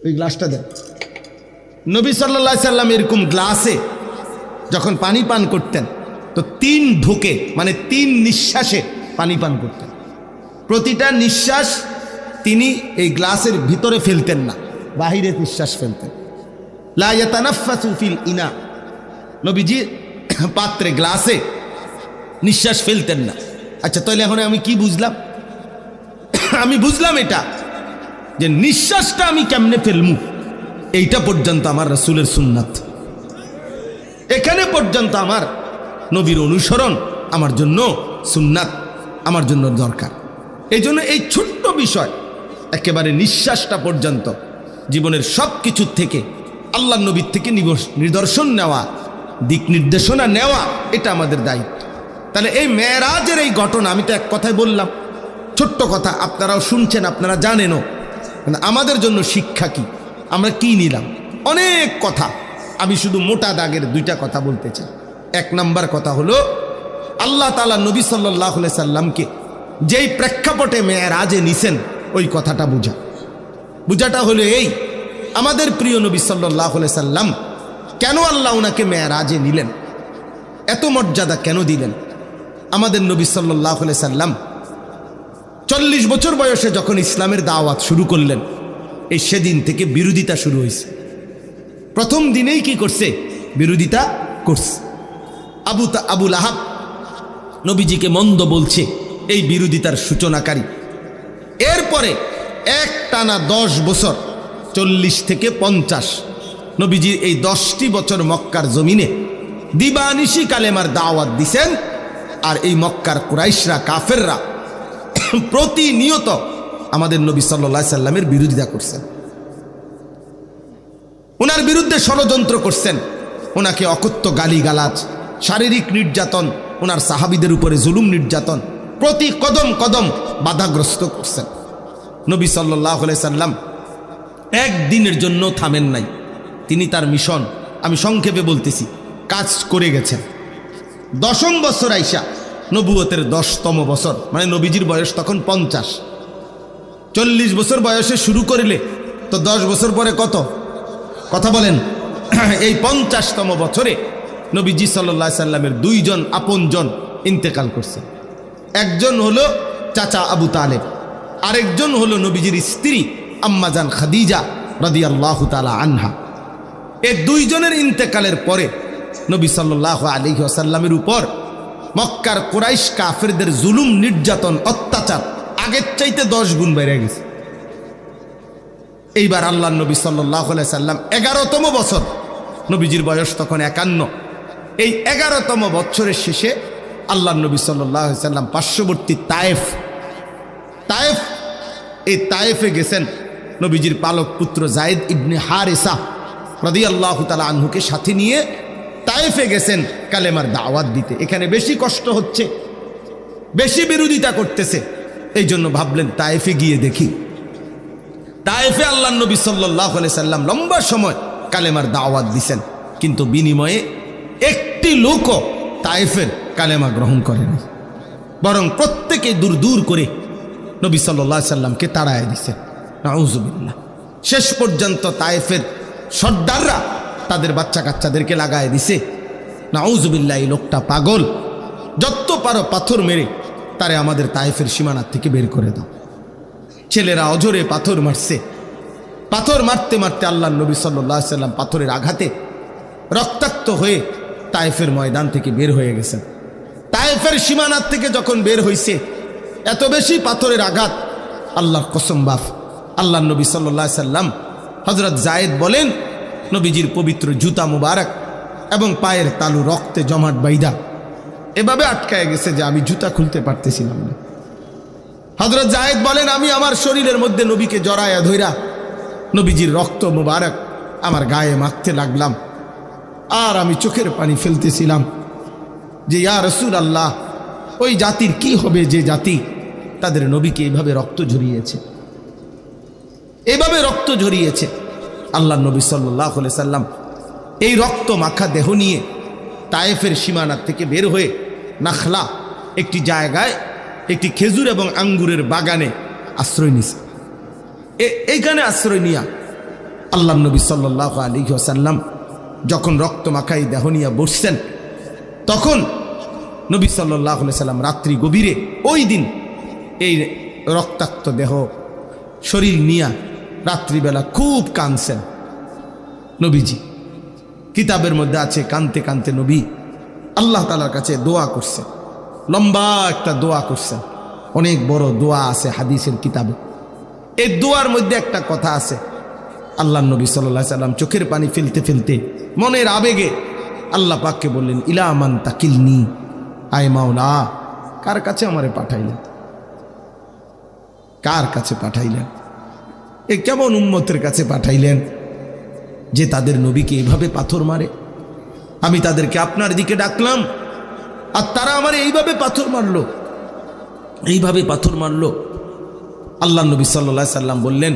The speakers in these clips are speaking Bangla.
ওই গ্লাসটা দেন। নবী সাল্লাল্লাহু আলাইহি সাল্লাম এরকম গ্লাসে যখন পানি পান করতেন তো 3 ঢোকে মানে 3 নিঃশ্বাসে পানি পান করতেন। প্রতিটা নিঃশ্বাস তিনি এই গ্লাসের ভিতরে ফেলতেন না, বাহিরে নিঃশ্বাস ফেলতেন। লা ইয়াতানাফাসু ফিল ইনা, নবীজি পাত্রে গ্লাসে নিঃশ্বাস ফেলতেন না। আচ্ছা তাহলে এখন আমি কি বুঝলাম? আমি বুঝলাম এটা যে নিঃশ্বাসটা আমি কেমনে ফেলমু এইটা পর্যন্ত আমার রাসূলের সুন্নাত, এখানে পর্যন্ত আমার নবীর অনুসরণ আমার জন্য সুন্নাত, আমার জন্য দরকার। এই জন্য এই ছোট্ট বিষয় একেবারে নিঃশ্বাসটা পর্যন্ত জীবনের সব কিছুর থেকে আল্লাহ নবীর থেকে নিদর্শন নেওয়া, দিক নির্দেশনা নেওয়া, এটা আমাদের দায়িত্ব। তাহলে এই মেরাজের এই ঘটনা আমি তো এক কথায় বললাম, ছোট্ট কথা, আপনারাও শুনছেন, আপনারা জানেনও, আমাদের জন্য শিক্ষা কি, আমরা কি নিলাম, অনেক কথা। আমি শুধু মোটা দাগের 2টা কথা বলতে চাই। 1 নাম্বার কথা হলো আল্লাহ তাআলা নবী সাল্লাল্লাহু আলাইহি সাল্লামকে যেই প্রেক্ষাপটে মেরাজে নিছেন ওই কথাটা বুঝাটা হলো এই, আমাদের প্রিয় নবী সাল্লাল্লাহু আলাইহি সাল্লাম কেন আল্লাহ ওনাকে মেরাজে নিলেন, এত মর্যাদা কেন দিলেন? আমাদের নবী সাল্লাল্লাহু আলাইহি সাল্লাম 40 বছর বয়সে যখন ইসলামের দাওয়াত শুরু করলেন, এই সেদিন থেকে বিরোধিতা শুরু হয়েছে। প্রথম দিনেই কি করছে? বিরোধিতা করছে। আবু লাহাব নবীজিকে মন্দ বলছে, এই বিরোধিতার সূচনাকারী। এরপরে একটানা 10 বছর 40 থেকে 50 নবীজির এই 10টি বছর মক্কার জমিনে দিবানিশি কালেমার দাওয়াত দিছেন। আর এই মক্কার কুরাইশরা, কাফেররা প্রতিনিয়ত আমাদের নবী সাল্লাল্লাহু আলাইহি সাল্লামের বিরোধিতা করছেন, ওনার বিরুদ্ধে ষড়যন্ত্র করছেন, ওনাকে অকথ্য গালিগালাজ, শারীরিক নির্যাতন, ওনার সাহাবীদের উপরে জুলুম নির্যাতন প্রতি কদম কদম বাধাগ্রস্ত করছেন। নবী সাল্লাল্লাহু আলাইহি সাল্লাম একদিনের জন্য থামেন নাই। তিনি তার মিশন, আমি সংক্ষেপে বলতেছি, কাজ করে গেছেন। 10ম বছর আইসা নবুয়তের 10তম বছর, মানে নবীজির বয়স তখন 50। 40 বছর বয়সে শুরু করিলে তো 10 বছর পরে কত? কথা বলেন। এই 50তম বছরে নবীজি সাল্লাল্লাহু আলাইহি সাল্লামের 2 জন আপনজন ইন্তেকাল করছে। একজন হলো চাচা আবু তালেব, আরেকজন হলো নবীজির স্ত্রী আম্মাজান খাদিজা রাদিয়াল্লাহু তাআলা আনহা। এই 2 জনের ইন্তেকালের পরে নবী সাল্লাল্লাহু আলাইহি ওয়াসাল্লামের উপর মক্কার কুরাইশ কাফেরদের জুলুম, নির্যাতন, অত্যাচার আগের চাইতে 10 গুণ বেড়ে গেছে। এইবার আল্লাহর নবী সাল্লাল্লাহু আলাইহি সাল্লাম 11তম বছর, নবীজির বয়স তখন 51। এই 11তম বছরের শেষে আল্লাহর নবী সাল্লাল্লাহু আলাইহি সাল্লাম পার্শ্ববর্তী তায়েফ, এই তায়েফে গেছেন নবীজির পালক পুত্র যায়েদ ইবনে হারেসা রাদিয়াল্লাহু তাআলা আনহুকে সাথে নিয়ে তায়েফে গেছেন কালেমার দাওয়াত দিতে। এখানে বেশি কষ্ট হচ্ছে, বেশি বিরোধিতা করতেছে, এই জন্য ভাবলেন তায়েফে গিয়ে দেখি। তায়েফে আল্লাহর নবী সাল্লাল্লাহু আলাইহি সাল্লাম লম্বা সময় কালেমার দাওয়াত দিছেন, কিন্তু বিনিময়ে একটি লোকও তায়েফের কালেমা গ্রহণ করেনি, বরং প্রত্যেকে দূর দূর করে নবী সাল্লাল্লাহু আলাইহি সাল্লামকে তাড়ায় দিছেন। নাউযুবিল্লাহ। শেষ পর্যন্ত তায়েফের সর্দাররা তাদের বাচ্চা কাচ্চাদেরকে লাগায় দিছে। নাউযুবিল্লাহ, এই লোকটা পাগল, যত পারো পাথর মেরে তারে আমাদের তায়েফের সীমানার থেকে বের করে দাও। ছেলেরা অঝরে পাথর মারছে, পাথর মারতে মারতে আল্লাহর নবী সাল্লাল্লাহু আলাইহি সাল্লাম পাথরের আঘাতে রক্তাক্ত হয়ে তায়েফের ময়দান থেকে বের হয়ে গেছেন। তায়েফের সীমানার থেকে যখন বের হইছে, এত বেশি পাথরের আঘাত, আল্লাহর কসম বাপ, আল্লাহর নবী সাল্লাল্লাহু আলাইহি সাল্লাম হযরত যায়েদ বলেন, নবীজির পবিত্র জুতা মুবারক এবং পায়ের তালু রক্তে জমাট বাইদা এভাবে আটকায় গেছে যে আমি জুতা খুলতে পারতেছিলাম না। হযরত যায়েদ বলেন, আমি আমার শরীরের মধ্যে নবীকে জড়ায়া ধইরা নবীজির রক্ত মুবারক আমার গায়ে মাখতে লাগলাম, আর আমি চোখের পানি ফেলতেছিলাম যে ইয়া রাসূলুল্লাহ, ওই জাতির কি হবে যে জাতি তাদের নবীকে এইভাবে রক্ত ঝরিয়েছে, এইভাবে রক্ত ঝরিয়েছে। আল্লাহর নবী সাল্লাল্লাহু আলাইহি সাল্লাম এই রক্ত মাখা দেহ নিয়ে তায়েফের সীমানার থেকে বের হয়ে নাখলা একটি জায়গায়, একটি খেজুর এবং আঙ্গুরের বাগানে আশ্রয় নিছে। এইখানে আশ্রয় নিয়া আল্লাহ নবী সাল্লাল্লাহু আলাইহি ওয়াসাল্লাম যখন রক্ত মাখাই দেহ নিয়ে বসছেন, তখন নবী সাল্লাল্লাহু আলাইহি ওয়াসাল্লাম রাত্রি গভীরে ওই দিন এই রক্তাক্ত দেহ শরীর নিয়ে রাত্রিবেলা খুব কাঁদছেন নবীজি। কিতাবের মধ্যে আছে কাঁদতে কাঁদতে নবী আল্লাহ তাআলার কাছে দোয়া করছেন, লম্বা একটা দোয়া করছেন, অনেক বড় দোয়া আছে হাদিসের কিতাবে। এই দোয়ার মধ্যে একটা কথা আছে, আল্লাহ নবী সাল্লাল্লাহু আলাইহি সাল্লাম চোখের পানি ফেলতে ফেলতে মনের আবেগে আল্লাহ পাককে বললেন, ইলা মান তাকিলনি, আয় মাওলা কার কাছে আমারে পাঠাইলেন, কার কাছে পাঠাইলেন? এ কেমন উম্মতের কাছে পাঠাইলেন যে তাদের নবীকে এভাবে পাথর মারে? আমি তাদেরকে আপনার দিকে ডাকলাম আর তারা আমারে এইভাবে পাথর মারলো, এইভাবে পাথর মারলো। আল্লাহ নবী সাল্লাল্লাহু আলাইহি সাল্লাম বললেন,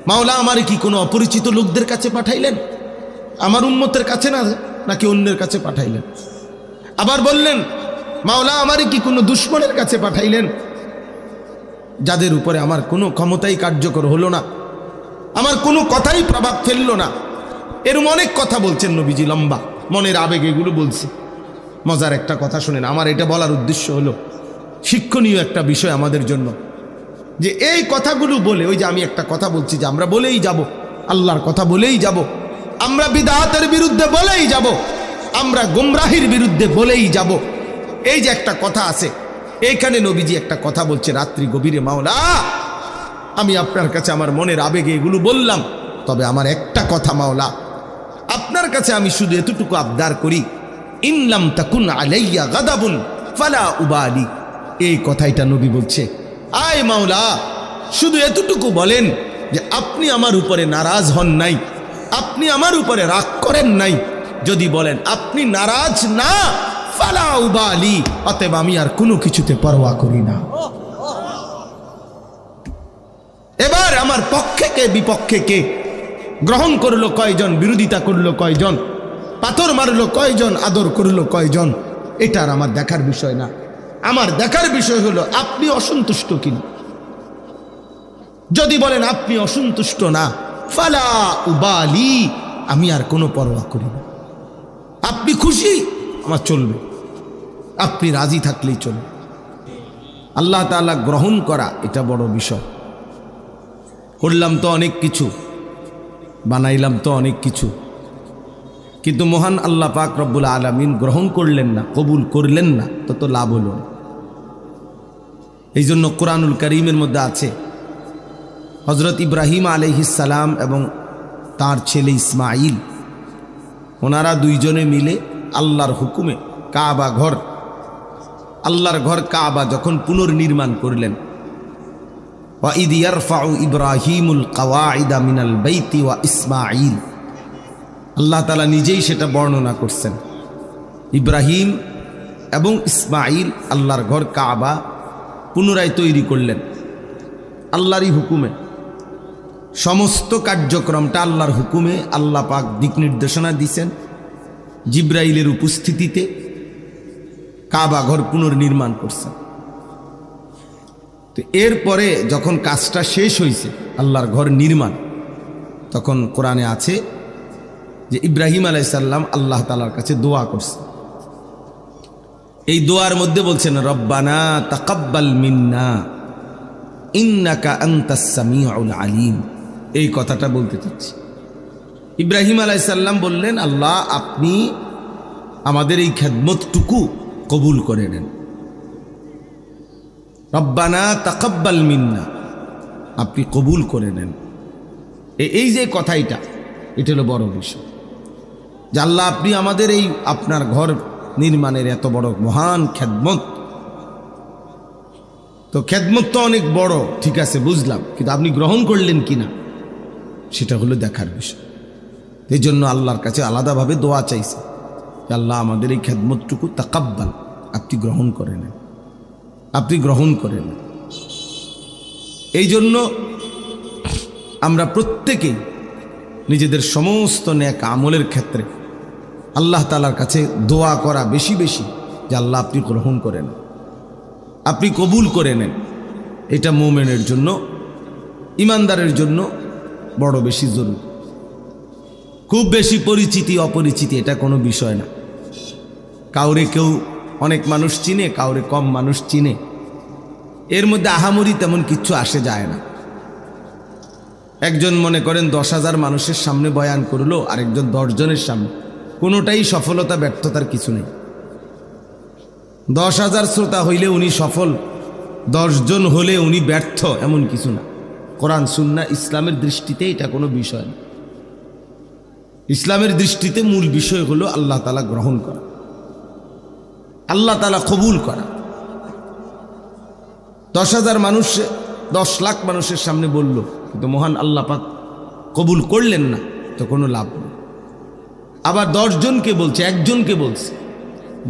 মাওলা আমারে কি কোনো অপরিচিত লোকদের কাছে পাঠাইলেন, আমার উম্মতের কাছে না নাকি অন্যের কাছে পাঠাইলেন? আবার বললেন, মাওলা আমারে কি কোনো দুশমনের কাছে পাঠাইলেন, যাদের উপরে আমার কোনো ক্ষমতাই কার্যকর হলো না, আমার কোনো কথাই প্রভাব ফেললো না? এরকম অনেক কথা বলছেন নবীজি, লম্বা মনের আবেগ এগুলো বলছে। মজার একটা কথা শুনেন, আমার এটা বলার উদ্দেশ্য হলো শিক্ষণীয় একটা বিষয় আমাদের জন্য, যে এই কথাগুলো বলে, ওই যে আমি একটা কথা বলছি যে আমরা বলেই যাব, আল্লাহর কথা বলেই যাব, আমরা বিদআতের বিরুদ্ধে বলেই যাব, আমরা গুমরাহির বিরুদ্ধে বলেই যাব। এই যে একটা কথা আছে, এইখানে নবীজি একটা কথা বলছে রাত্রি গভীরে, মাওলা আমি আপনার কাছে আমার মনের আবেগে এগুলো বললাম, তবে আমার একটা কথা মাওলা, আপনার কাছে আমি শুধু এতটুকু আবদার করি, ইনলাম তাকুন আলাইয়া গাদাবুন ফালা উবালি। এই কথাইটা নবী বলছে, আয় মাওলা শুধু এতটুকু বলেন যে আপনি আমার উপরে নারাজ হন নাই, আপনি আমার উপরে রাগ করেন নাই। যদি বলেন আপনি নারাজ না, ফালা উবালি, অতএব আমি আর কোনো কিছুতে পরোয়া করি না। এবার আমার পক্ষে কে বিপক্ষে কে, গ্রহণ করলো কয়জন, বিরোধিতা করলো কয়জন, পাথর মারলো কয়জন, আদর করলো কয়জন, এটা আর আমার দেখার বিষয় না। আমার দেখার বিষয় হলো আপনি অসন্তুষ্ট কিনা। যদি বলেন আপনি অসন্তুষ্ট না, ফালা উবালি, আমি আর কোনো পরোয়া করি না। আপনি খুশি, আমার চলবে, আপনি রাজি থাকলেই চলবে। আল্লাহ তাআলা গ্রহণ করা এটা বড় বিষয়। করলাম তো অনেক কিছু, বানাইলাম তো অনেক কিছু, কিন্তু মহান আল্লাহ পাক রব্বুল আলামিন গ্রহণ করলেন না, কবুল করলেন না, তত লাভ হলো না। এই জন্য কোরআনুল কারীমের মধ্যে আছে হযরত ইব্রাহিম আলাইহিস সালাম এবং তার ছেলে ইসমাইল, ওনারা দুইজনে মিলে আল্লাহর হুকুমে কাবা ঘর, আল্লাহর ঘর কাবা যখন পুনর্নির্মাণ করলেন, ওয়া ইদ ইয়ারফাউ ইব্রাহিমুল কাওয়াইদা মিনাল বাইতি ওয়া ইসমাইল, আল্লাহ তাআলা নিজেই সেটা বর্ণনা করছেন। ইব্রাহিম এবং ইসমাইল আল্লাহর ঘর কাবা পুনরায় তৈরি করলেন আল্লাহরই হুকুমে। সমস্ত কার্যক্রমটা আল্লাহর হুকুমে, আল্লাহ পাক দিক নির্দেশনা দিয়েছেন। জিব্রাইলের উপস্থিতিতে কাবা ঘর পুনর্নির্মাণ করছেন। তো এরপরে যখন কাজটা শেষ হয়েছে আল্লাহর ঘর নির্মাণ, তখন কোরআনে আছে যে ইব্রাহিম আলাইহিস সালাম আল্লাহ তাআলার কাছে দোয়া করছেন। এই দোয়ার মধ্যে বলছেন, রব্বানা তাকাব্বাল মিন্না ইন্নাকা আনতাস সামিউল আলিম। এই কথাটা বলতে চাচ্ছি। ইব্রাহিম আলাইহিস সালাম বললেন, আল্লাহ আপনি আমাদের এই খেদমতটুকু কবুল করে নেন। রব্বানা তাকাব্বাল মিন্না, আপনি কবুল করে নেন। এই যে কথাইটা, এটা হলো বড় বিষয়, যে আল্লাহ আপনি আমাদের এই আপনার ঘর নির্মাণের এত বড় মহান খেদমত, তো খেদমত তো অনেক বড়, ঠিক আছে বুঝলাম, কিন্তু আপনি গ্রহণ করলেন কিনা সেটা হলো দেখার বিষয়। এই জন্য আল্লাহর কাছে আলাদাভাবে দোয়া চাইছে, আল্লাহ আমাদের এই খেদমতটুকু তাকাব্বাল, আপনি গ্রহণ করে নেন, আপনি গ্রহণ করে নেন। এই জন্য আমরা প্রত্যেকেই নিজেদের সমস্ত নেক আমলের ক্ষেত্রে আল্লাহ তাআলার কাছে দোয়া করা বেশি বেশি, যে আল্লাহ আপনি গ্রহণ করে নেন, আপনি কবুল করে নেন। এটা মুমিনের জন্য, ইমানদারের জন্য বড় বেশি জরুরি। খুব বেশি পরিচিতি অপরিচিতি এটা কোনো বিষয় না। কাউরে কেউ অনেক মানুষ চিনে, কাউরে কম মানুষ চিনে, এর মধ্যে আহামরি তেমন কিচ্ছু আসে যায় না। একজন মনে করেন 10,000 মানুষের সামনে বয়ান করলো, আরেকজন 10 জনের সামনে, কোনোটাই সফলতা ব্যর্থতার কিছু নেই। 10,000 শ্রোতা হইলে উনি সফল, 10 জন হলে উনি ব্যর্থ, এমন কিছু না। কোরআন সুন্নাহ ইসলামের দৃষ্টিতে এটা কোনো বিষয় না। ইসলামের দৃষ্টিতে মূল বিষয় হলো আল্লাহ তাআলা গ্রহণ করা, আল্লাহ তাআলা কবুল করা। 10,000 মানুষ 10 লাখ মানুষের সামনে বলল, কিন্তু মহান আল্লাহ পাক কবুল করলেন না, তো কোনো লাভ নেই। আবার 10 জনকে বলছে, একজনকে বলছে,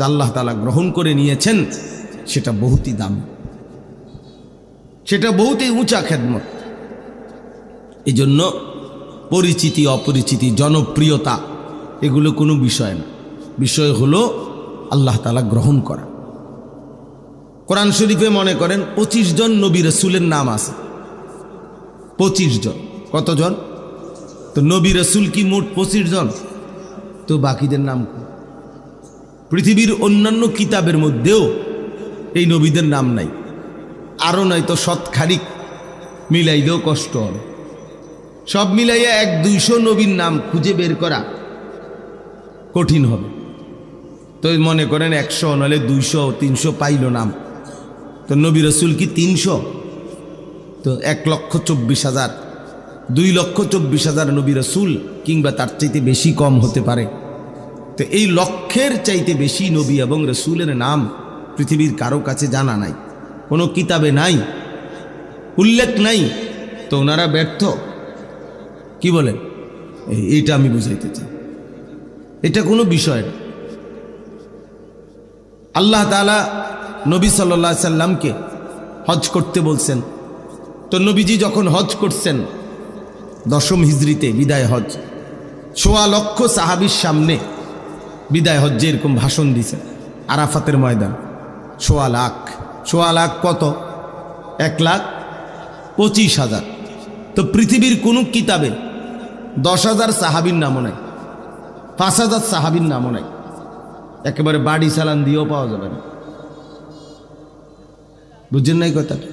আল্লাহ তাআলা গ্রহণ করে নিয়েছেন, সেটা বহুতই দামি, সেটা বহুতই উঁচা খেদমত। এই জন্য পরিচিতি অপরিচিতি জনপ্রিয়তা এগুলো কোনো বিষয় না, বিষয় হলো আল্লাহ তাআলা গ্রহণ করা। কোরআন শরীফে মনে করেন 25 জন নবী রাসূলের নাম আছে, 25 জন। কতজন? তো নবী রাসূল কি মোট 25 জন? তো বাকিদের নাম কি? পৃথিবীর অন্যান্য কিতাবের মধ্যেও এই নবীদের নাম নাই, আরও নয়তো শতখানিক মিলাইলেও কষ্ট হবে। সব মিলাইয়া 100-200 নবীর নাম খুঁজে বের করা কঠিন হবে। তো মনে করেন 100 নাহলে 200-300 পাইল নাম, তো নবী রাসূল কি 300? তো 1,24,000, 2,24,000 নবী রাসূল, কিংবা তার চাইতে বেশি কম হতে পারে। তো এই লক্ষের চাইতে বেশি নবী এবং রাসূলের নাম পৃথিবীর কারো কাছে জানা নাই, কোনো কিতাবে নাই, উল্লেখ নাই। তো ওনারা ব্যর্থ, কি বলেন? এইটা আমি বুঝাইতে চাই, এটা কোনো বিষয় না। আল্লাহ তাআলা নবী সাল্লাল্লাহু আলাইহি সাল্লামকে হজ করতে বলছেন। তো নবীজি যখন হজ করছেন 10ম হিজরিতে বিদায় হজ, 1.25 লক্ষ সাহাবীর সামনে বিদায় হজ্জে এরকম ভাষণ দিছে আরাফাতের ময়দান। 1.25 লাখ, 1.25 লাখ কত? 1,25,000। তো পৃথিবীর কোনো কিতাবে 10,000 সাহাবীর নামও নাই, 5,000 সাহাবীর নামও নাই, একেবারে বাড়ি চালান দিয়েও পাওয়া যাবে না। বুঝছেন নাই কথাটা?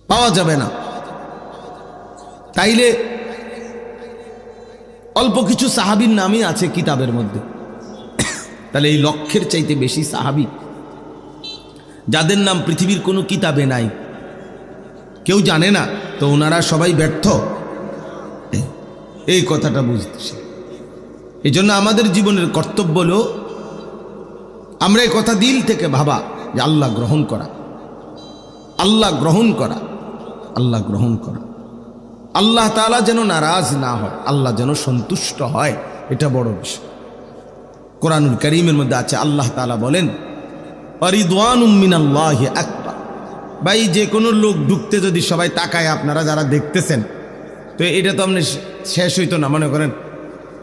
পাওয়া যাবে না। তাইলে অল্প কিছু সাহাবীর নামই আছে কিতাবের মধ্যে, তাহলে এই লক্ষের চাইতে বেশি সাহাবী যাদের নাম পৃথিবীর কোনো কিতাবে নাই, কেউ জানে না, তো ওনারা সবাই ব্যর্থ, এই কথাটা বুঝতেছে। এই জন্য আমাদের জীবনের কর্তব্য হলো আমরা এই কথা দিল থেকে ভাবা যে আল্লাহ গ্রহণ করা, আল্লাহ গ্রহণ করা, আল্লাহ গ্রহণ করা। আল্লাহ তাআলা যেন নারাজ না হয়, আল্লাহ যেন সন্তুষ্ট হয়, এটা বড় বিষয়। কোরআনুল কারীমের মধ্যে আছে, আল্লাহ তাআলা বলেন ওয়ারিদওয়ানুম মিনাল্লাহি আকবার। ভাই, যে কোনো লোক ঢুকতে যদি সবাই তাকায়, আপনারা যারা দেখতেছেন, তো এটা তো আপনি শেষ হইতো না। মনে করেন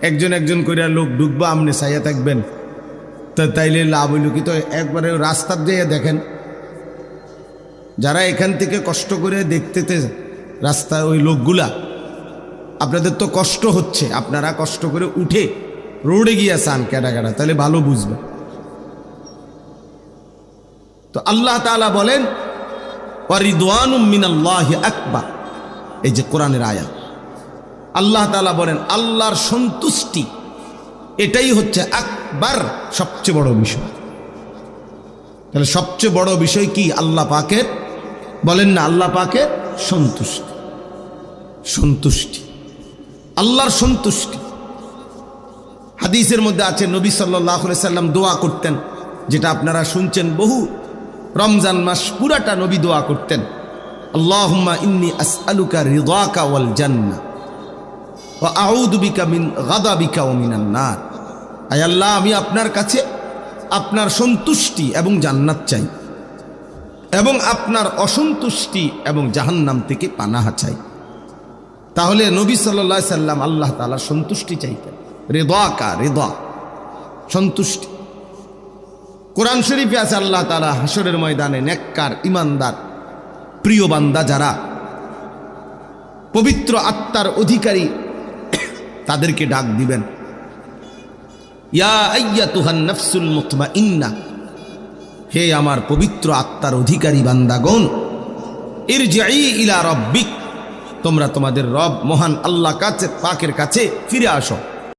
একজন একজন করে লোক ঢুকবো, আপনি চাইয়া থাকবেন, তো তাইলে লাভ হইল কি? তো একবারে রাস্তার যেয়ে দেখেন, যারা এখান থেকে কষ্ট করে দেখতে রাস্তা, ওই লোকগুলা, আপনাদের তো কষ্ট হচ্ছে, আপনারা কষ্ট করে উঠে রোডে গিয়া চান কেডা কেডা, তাহলে ভালো বুঝবে। তো আল্লাহ তাআলা বলেন ওয়ারিদওয়ানুম মিনাল্লাহি আকবার, এই যে কোরআনের আয়াত, আল্লাহ তাআলা বলেন আল্লাহর সন্তুষ্টি এটাই হচ্ছে আকবার, সবচেয়ে বড় বিষয়। তাহলে সবচেয়ে বড় বিষয় কি? আল্লাহ পাকের, বলেন না, আল্লাহ পাকের সন্তুষ্টি, সন্তুষ্টি, আল্লাহর সন্তুষ্টি। হাদিসের মধ্যে আছে নবী সাল্লাল্লাহু আলাইহি সাল্লাম দোয়া করতেন, যেটা আপনারা শুনছেন, বহু রমজান মাস পুরাটা নবী দোয়া করতেন, আল্লাহুম্মা ইন্নী আসআলুকা রিদাকা ওয়াল জান্নাহ ওয়া আউযু বিকা মিন গাদাবিকা ওয়া মিনান নার। আয় আল্লাহ, আমি আপনার কাছে আপনার সন্তুষ্টি এবং জান্নাত চাই, এবং আপনার অসন্তুষ্টি এবং জাহান্নাম থেকে পানাহা চাই। তাহলে নবী সাল্লাল্লাহু আলাইহি সাল্লাম আল্লাহ তাআলার সন্তুষ্টি চাইতেন, রিদাকা, রিদা, সন্তুষ্টি। কোরআন শরীফে আছে আল্লাহ তাআলা হাসরের ময়দানে নেককার, ইমানদার, প্রিয় বান্দা যারা, পবিত্র আত্মার অধিকারী তাদেরকে ডাক দিবেন, ইয়া আইয়াতুহান নাফসুল মুতমাইন্নাহ, হে আমার পবিত্র আত্মার অধিকারী বান্দাগণ, ইরজিই ইলা রাব্বিক, তোমরা তোমাদের রব মহান আল্লাহ কাছে পাকের কাছে ফিরে আসো।